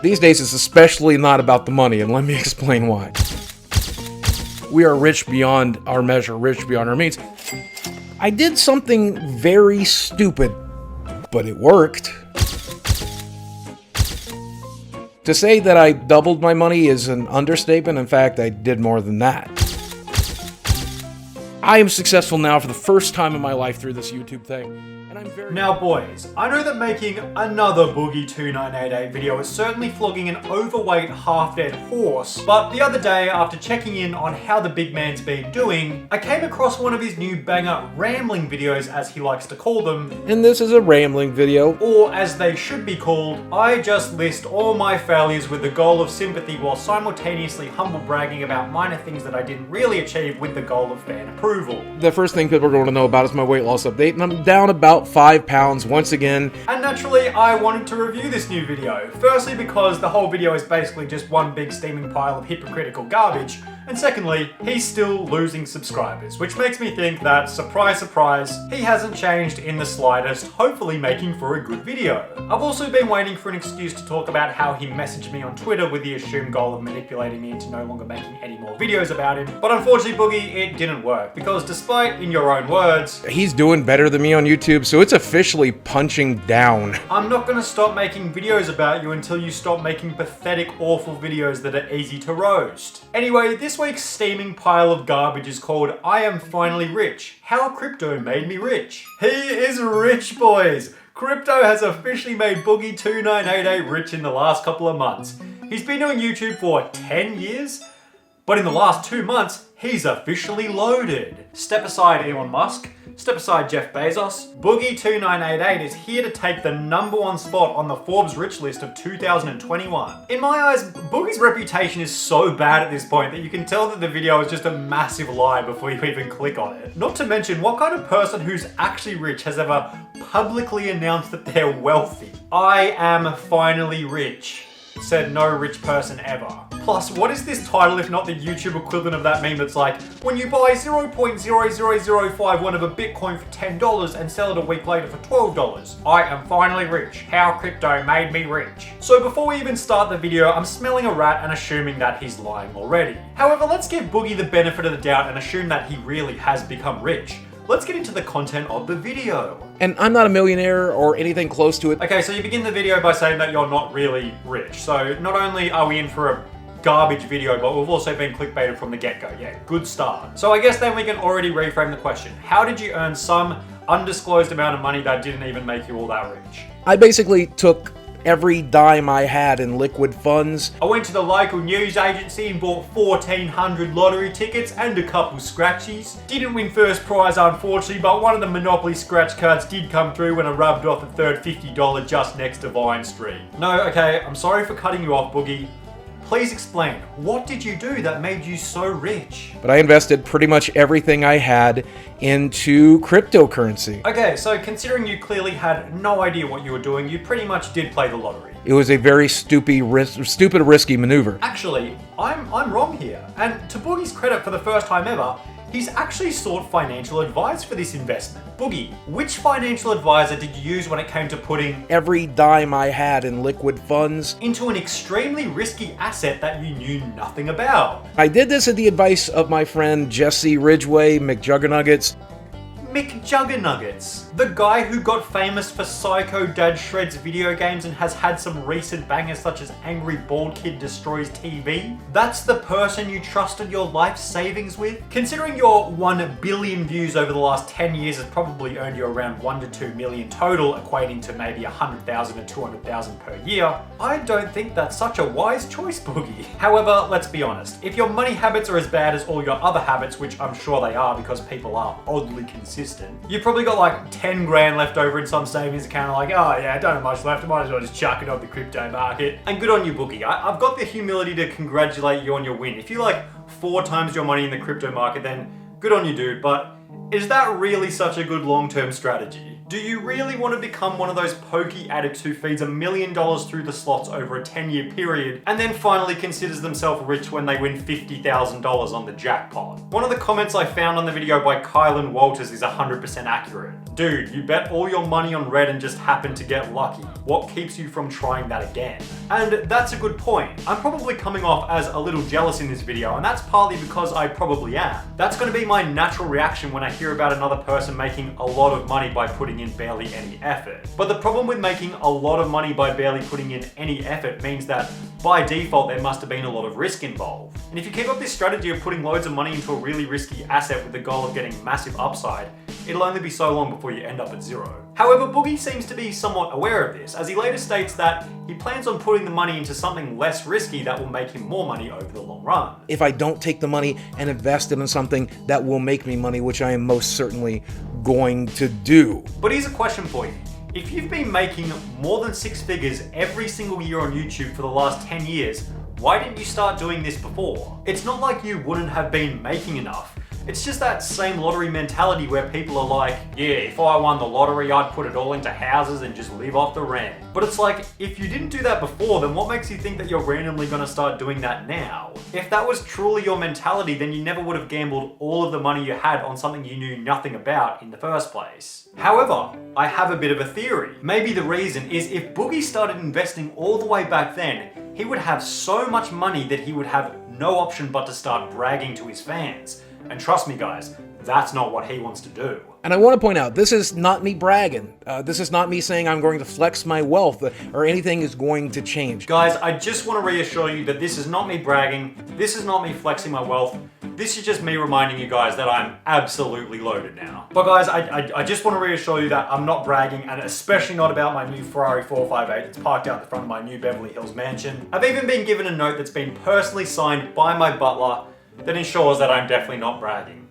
These days, it's especially not about the money, and let me explain why. We are rich beyond our measure, rich beyond our means. I did something very stupid, but it worked. To say that I doubled my money is an understatement. In fact, I did more than that. I am successful now for the first time in my life through this YouTube thing. And I'm very... Now boys, I know that making another Boogie2988 video is certainly flogging an overweight half-dead horse, but the other day after checking in on how the big man's been doing, I came across one of his new banger rambling videos, as he likes to call them. And this is a rambling video. Or as they should be called, I just list all my failures with the goal of sympathy while simultaneously humble bragging about minor things that I didn't really achieve with the goal of fan approval. The first thing people are going to know about is my weight loss update, and I'm down about 5 pounds once again. And naturally, I wanted to review this new video. Firstly, because the whole video is basically just one big steaming pile of hypocritical garbage. And secondly, he's still losing subscribers, which makes me think that, surprise, surprise, he hasn't changed in the slightest, hopefully making for a good video. I've also been waiting for an excuse to talk about how he messaged me on Twitter with the assumed goal of manipulating me into no longer making any more videos about him. But unfortunately, Boogie, it didn't work, because despite, in your own words, he's doing better than me on YouTube, so it's officially punching down. I'm not gonna stop making videos about you until you stop making pathetic, awful videos that are easy to roast. Anyway, this week's steaming pile of garbage is called I Am Finally Rich, How Crypto Made Me Rich. He is rich, boys! Crypto has officially made Boogie2988 rich in the last couple of months. He's been doing YouTube for 10 years, but in the last 2 months, he's officially loaded. Step aside Elon Musk, step aside Jeff Bezos. Boogie2988 is here to take the #1 spot on the Forbes Rich list of 2021. In my eyes, Boogie's reputation is so bad at this point that you can tell that the video is just a massive lie before you even click on it. Not to mention, what kind of person who's actually rich has ever publicly announced that they're wealthy? I am finally rich, said no rich person ever. Plus, what is this title if not the YouTube equivalent of that meme that's like, when you buy 0.00051 of a Bitcoin for $10 and sell it a week later for $12? I am finally rich. How crypto made me rich. So before we even start the video, I'm smelling a rat and assuming that he's lying already. However, let's give Boogie the benefit of the doubt and assume that he really has become rich. Let's get into the content of the video. And I'm not a millionaire or anything close to it. Okay, so you begin the video by saying that you're not really rich. So not only are we in for a garbage video, but we've also been clickbaited from the get-go. Yeah, good start. So I guess then we can already reframe the question. How did you earn some undisclosed amount of money that didn't even make you all that rich? I basically took every dime I had in liquid funds. I went to the local news agency and bought 1,400 lottery tickets and a couple scratchies. Didn't win first prize unfortunately, but one of the Monopoly scratch cards did come through when I rubbed off a third $50 just next to Vine Street. No, okay, I'm sorry for cutting you off, Boogie. Please explain, what did you do that made you so rich? But I invested pretty much everything I had into cryptocurrency. Okay, so considering you clearly had no idea what you were doing, you pretty much did play the lottery. It was a very stupid, risky maneuver. Actually, I'm wrong here. And to Boogie's credit, for the first time ever, he's actually sought financial advice for this investment. Boogie, which financial advisor did you use when it came to putting every dime I had in liquid funds into an extremely risky asset that you knew nothing about? I did this at the advice of my friend Jesse Ridgway, McJuggernuggets. McJuggernuggets, the guy who got famous for Psycho Dad Shreds video games and has had some recent bangers such as Angry Bald Kid Destroys TV? That's the person you trusted your life savings with? Considering your 1 billion views over the last 10 years has probably earned you around 1 to 2 million total, equating to maybe 100,000 to 200,000 per year, I don't think that's such a wise choice, Boogie. However, let's be honest, if your money habits are as bad as all your other habits, which I'm sure they are because people are oddly consistent, you've probably got like 10 grand left over in some savings account, like, oh yeah, I don't have much left, I might as well just chuck it on the crypto market. And good on you, Boogie. I've got the humility to congratulate you on your win. If you like 4 times your money in the crypto market, then good on you, dude, but is that really such a good long-term strategy? Do you really want to become one of those pokey addicts who feeds $1 million through the slots over a 10-year period and then finally considers themselves rich when they win $50,000 on the jackpot? One of the comments I found on the video by Kylan Walters is 100% accurate. Dude, you bet all your money on red and just happened to get lucky. What keeps you from trying that again? And that's a good point. I'm probably coming off as a little jealous in this video, and that's partly because I probably am. That's going to be my natural reaction when I hear about another person making a lot of money by putting in barely any effort. But the problem with making a lot of money by barely putting in any effort means that by default there must have been a lot of risk involved. And if you keep up this strategy of putting loads of money into a really risky asset with the goal of getting massive upside, it'll only be so long before you end up at zero. However, Boogie seems to be somewhat aware of this, as he later states that he plans on putting the money into something less risky that will make him more money over the long run. If I don't take the money and invest it in something that will make me money, which I am most certainly going to do. But here's a question for you. If you've been making more than 6 figures every single year on YouTube for the last 10 years, why didn't you start doing this before? It's not like you wouldn't have been making enough. It's just that same lottery mentality where people are like, yeah, if I won the lottery, I'd put it all into houses and just live off the rent. But it's like, if you didn't do that before, then what makes you think that you're randomly gonna start doing that now? If that was truly your mentality, then you never would have gambled all of the money you had on something you knew nothing about in the first place. However, I have a bit of a theory. Maybe the reason is if Boogie started investing all the way back then, he would have so much money that he would have no option but to start bragging to his fans. And trust me guys, that's not what he wants to do. And I want to point out, this is not me bragging. This is not me saying I'm going to flex my wealth or anything is going to change. Guys, I just want to reassure you that this is not me bragging. This is not me flexing my wealth. This is just me reminding you guys that I'm absolutely loaded now. But guys, I just want to reassure you that I'm not bragging, and especially not about my new Ferrari 458 that's parked out the front of my new Beverly Hills mansion. I've even been given a note that's been personally signed by my butler that ensures that I'm definitely not bragging.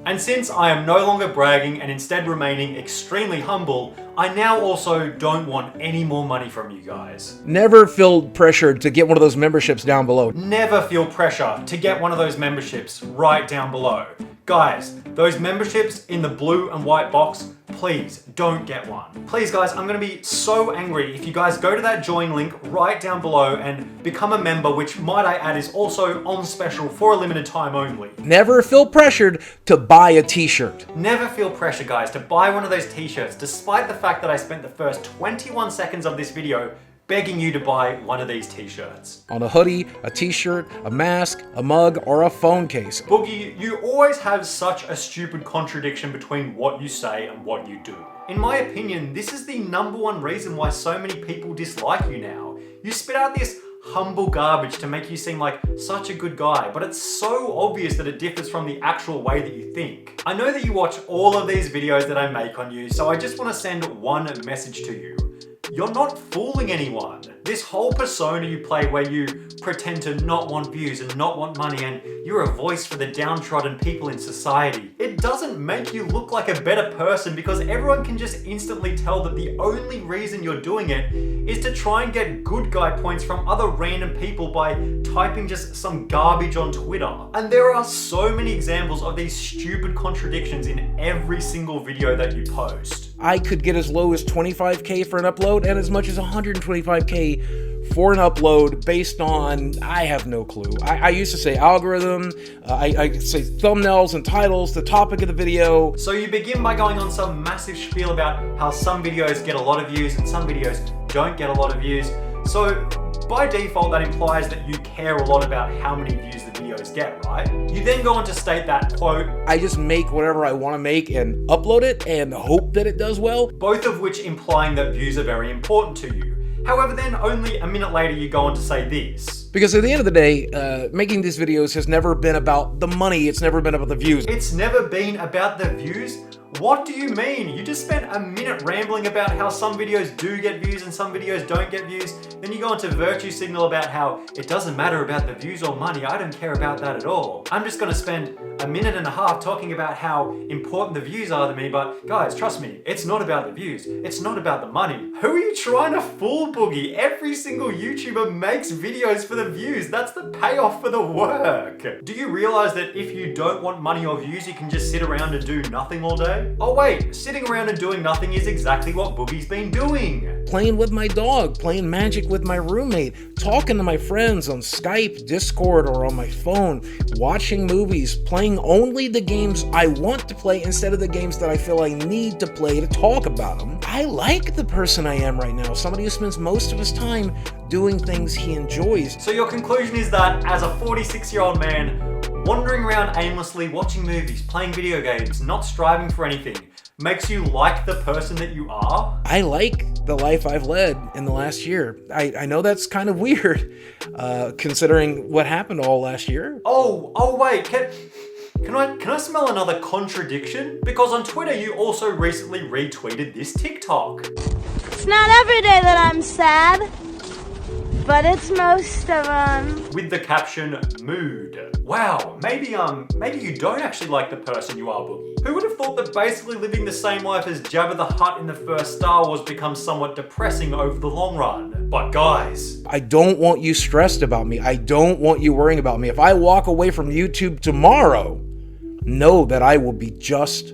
And since I am no longer bragging and instead remaining extremely humble, I now also don't want any more money from you guys. Never feel pressured to get one of those memberships down below. Never feel pressure to get one of those memberships right down below. Guys, those memberships in the blue and white box, please don't get one. Please guys, I'm gonna be so angry if you guys go to that join link right down below and become a member, which might I add is also on special for a limited time only. Never feel pressured to buy a t-shirt. Never feel pressure guys to buy one of those t-shirts, despite the fact that I spent the first 21 seconds of this video begging you to buy one of these t-shirts. On a hoodie, a t-shirt, a mask, a mug, or a phone case. Boogie, you always have such a stupid contradiction between what you say and what you do. In my opinion, this is the #1 reason why so many people dislike you now. You spit out this humble garbage to make you seem like such a good guy, but it's so obvious that it differs from the actual way that you think. I know that you watch all of these videos that I make on you, so I just want to send one message to you. You're not fooling anyone. This whole persona you play where you pretend to not want views and not want money and you're a voice for the downtrodden people in society. It doesn't make you look like a better person because everyone can just instantly tell that the only reason you're doing it is to try and get good guy points from other random people by typing just some garbage on Twitter. And there are so many examples of these stupid contradictions in every single video that you post. I could get as low as 25K for an upload and as much as 125K for an upload based on, I have no clue. I used to say algorithm, I could say thumbnails and titles, the topic of the video. So you begin by going on some massive spiel about how some videos get a lot of views and some videos don't get a lot of views. So by default, that implies that you care a lot about how many views the videos get, right? You then go on to state that, quote, I just make whatever I want to make and upload it and hope that it does well. Both of which implying that views are very important to you. However, then only a minute later you go on to say this. Because at the end of the day, making these videos has never been about the money, it's never been about the views. It's never been about the views? What do you mean? You just spent a minute rambling about how some videos do get views and some videos don't get views. Then you go into virtue signal about how it doesn't matter about the views or money. I don't care about that at all. I'm just gonna spend a minute and a half talking about how important the views are to me, but guys, trust me, it's not about the views. It's not about the money. Who are you trying to fool, Boogie? Every single YouTuber makes videos for the views. That's the payoff for the work. Do you realize that if you don't want money or views, you can just sit around and do nothing all day? said. Oh wait, sitting around and doing nothing is exactly what Boogie's been doing. Playing with my dog, playing Magic with my roommate, talking to my friends on Skype, Discord, or on my phone, watching movies, playing only the games I want to play instead of the games that I feel I need to play to talk about them. I like the person I am right now, somebody who spends most of his time doing things he enjoys. So your conclusion is that as a 46-year-old man, wandering around aimlessly, watching movies, playing video games, not striving for anything, makes you like the person that you are? I like the life I've led in the last year. I know that's kind of weird, considering what happened all last year. Oh wait, can I smell another contradiction? Because on Twitter you also recently retweeted this TikTok. It's not every day that I'm sad, but it's most of them. With the caption, mood. Wow, maybe you don't actually like the person you are, Boogie. Who would have thought that basically living the same life as Jabba the Hutt in the first Star Wars becomes somewhat depressing over the long run? But guys, I don't want you stressed about me. I don't want you worrying about me. If I walk away from YouTube tomorrow, know that I will be just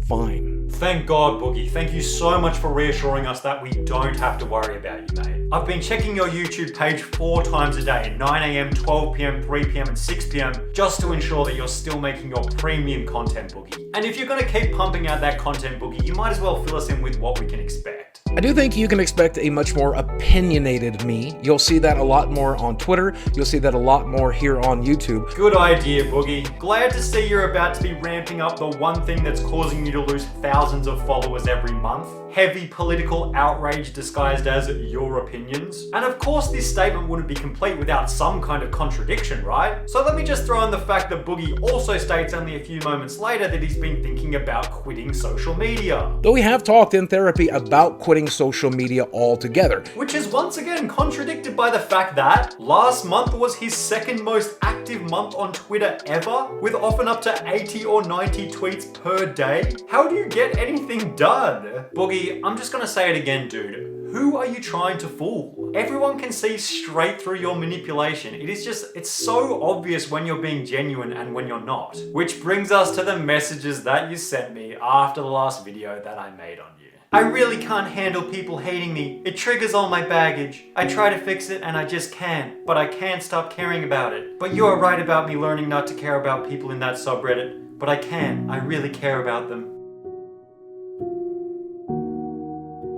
fine. Thank God, Boogie. Thank you so much for reassuring us that we don't have to worry about you, mate. I've been checking your YouTube page 4 times a day, 9 a.m., 12 p.m., 3 p.m., and 6 p.m, just to ensure that you're still making your premium content, Boogie. And if you're gonna keep pumping out that content, Boogie, you might as well fill us in with what we can expect. I do think you can expect a much more opinionated me. You'll see that a lot more on Twitter. You'll see that a lot more here on YouTube. Good idea, Boogie. Glad to see you're about to be ramping up the one thing that's causing you to lose thousands of followers every month. Heavy political outrage disguised as your opinions. And of course this statement wouldn't be complete without some kind of contradiction, right? So let me just throw in the fact that Boogie also states only a few moments later that he's been thinking about quitting social media. Though we have talked in therapy about quitting social media altogether. Which is once again contradicted by the fact that last month was his second most active month on Twitter ever, with often up to 80 or 90 tweets per day. How do you get anything done? Boogie, I'm just gonna say it again, dude. Who are you trying to fool? Everyone can see straight through your manipulation. It's so obvious when you're being genuine and when you're not. Which brings us to the messages that you sent me after the last video that I made on you. I really can't handle people hating me. It triggers all my baggage. I try to fix it and I just can't, but I can't stop caring about it. But you are right about me learning not to care about people in that subreddit, but I can. I really care about them.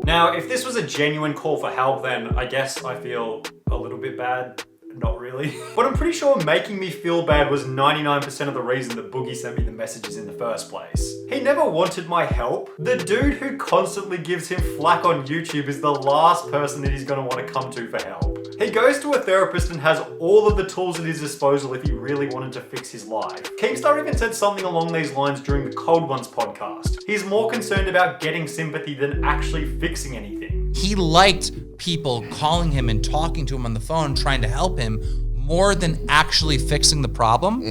Now, if this was a genuine call for help, then I guess I feel a little bit bad. Not really. But I'm pretty sure making me feel bad was 99% of the reason that Boogie sent me the messages in the first place. He never wanted my help. The dude who constantly gives him flack on YouTube is the last person that he's gonna want to come to for help. He goes to a therapist and has all of the tools at his disposal if he really wanted to fix his life. Keemstar even said something along these lines during the Cold Ones podcast. He's more concerned about getting sympathy than actually fixing anything. He liked people calling him and talking to him on the phone, trying to help him, more than actually fixing the problem.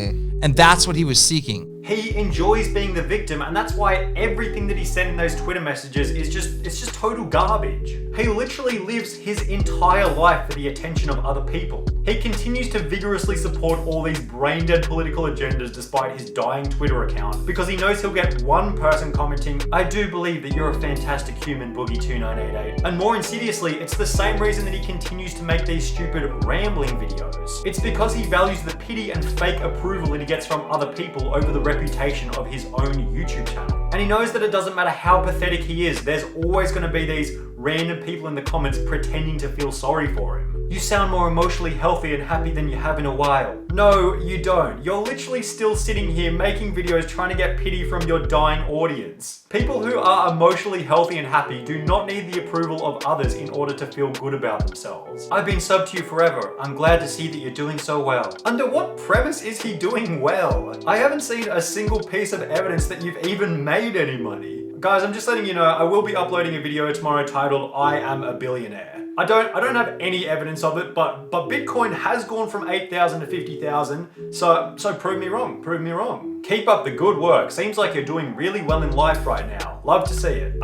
And that's what he was seeking. He enjoys being the victim, and that's why everything that he said in those Twitter messages is just total garbage. He literally lives his entire life for the attention of other people. He continues to vigorously support all these brain-dead political agendas despite his dying Twitter account, because he knows he'll get one person commenting, "I do believe that you're a fantastic human, Boogie2988. And more insidiously, it's the same reason that he continues to make these stupid rambling videos. It's because he values the pity and fake approval that he gets from other people over the reputation of his own YouTube channel. And he knows that it doesn't matter how pathetic he is, there's always going to be these random people in the comments pretending to feel sorry for him. You sound more emotionally healthy and happy than you have in a while. No, you don't. You're literally still sitting here making videos trying to get pity from your dying audience. People who are emotionally healthy and happy do not need the approval of others in order to feel good about themselves. I've been subbed to you forever. I'm glad to see that you're doing so well. Under what premise is he doing well? I haven't seen a single piece of evidence that you've even made any money. Guys, I'm just letting you know, I will be uploading a video tomorrow titled, I Am a Billionaire. I don't have any evidence of it, but Bitcoin has gone from 8,000 to 50,000. So prove me wrong. Prove me wrong. Keep up the good work. Seems like you're doing really well in life right now. Love to see it.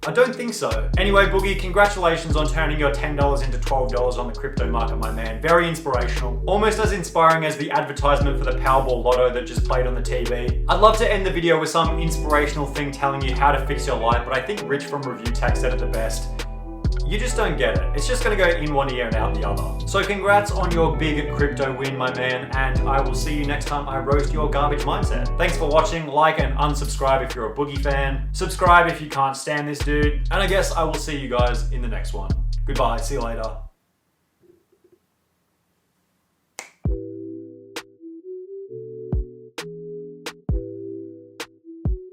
I don't think so. Anyway, Boogie, congratulations on turning your $10 into $12 on the crypto market, my man. Very inspirational. Almost as inspiring as the advertisement for the Powerball Lotto that just played on the TV. I'd love to end the video with some inspirational thing telling you how to fix your life, but I think Rich from Review Tech said it the best. You just don't get it. It's just gonna go in one ear and out the other. So congrats on your big crypto win, my man, and I will see you next time I roast your garbage mindset. Thanks for watching. Like and unsubscribe if you're a Boogie fan. Subscribe if you can't stand this dude. And I guess I will see you guys in the next one. Goodbye, see you later.